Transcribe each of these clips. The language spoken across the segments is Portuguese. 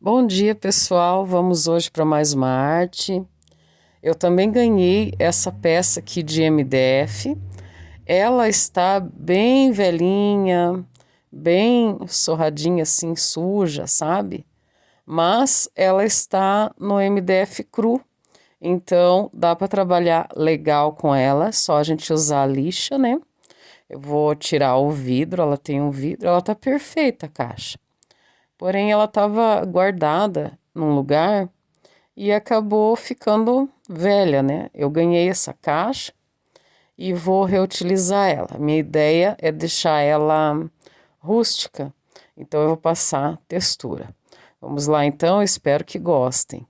Bom dia, pessoal. Vamos hoje para mais uma arte. Eu também ganhei essa peça aqui de MDF. Ela está bem velhinha, bem sorradinha assim, suja, sabe? Mas ela está no MDF cru. Então dá para trabalhar legal com ela, só a gente usar a lixa, né? Eu vou tirar o vidro, ela tem um vidro, ela tá perfeita a caixa. Porém, ela estava guardada num lugar e acabou ficando velha, né? Eu ganhei essa caixa e vou reutilizar ela. Minha ideia é deixar ela rústica, então eu vou passar textura. Vamos lá então, espero que gostem.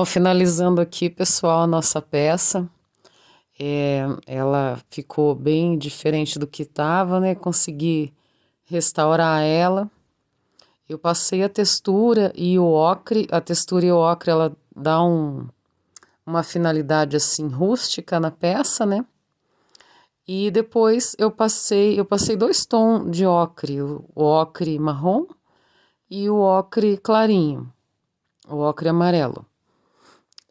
Então, finalizando aqui, pessoal, a nossa peça. Ela ficou bem diferente do que estava, né? Consegui restaurar ela. Eu passei a textura e o ocre. A textura e o ocre, ela dá uma finalidade assim rústica na peça, né? E depois eu passei 2 tons de ocre, o ocre marrom e o ocre clarinho, o ocre amarelo.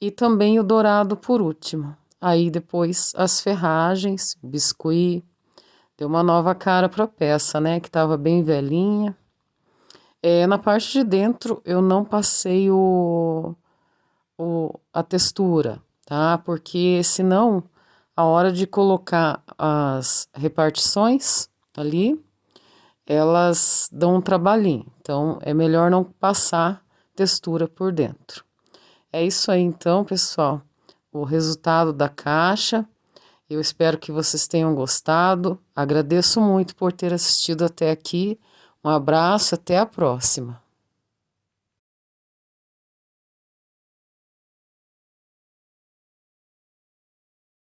E também o dourado por último. Aí depois as ferragens, biscuit, deu uma nova cara para a peça, né? Que estava bem velhinha. Na parte de dentro eu não passei a textura, tá? Porque senão, a hora de colocar as repartições ali, elas dão um trabalhinho. Então, é melhor não passar textura por dentro. É isso aí, então, pessoal. O resultado da caixa. Eu espero que vocês tenham gostado. Agradeço muito por ter assistido até aqui. Um abraço e até a próxima.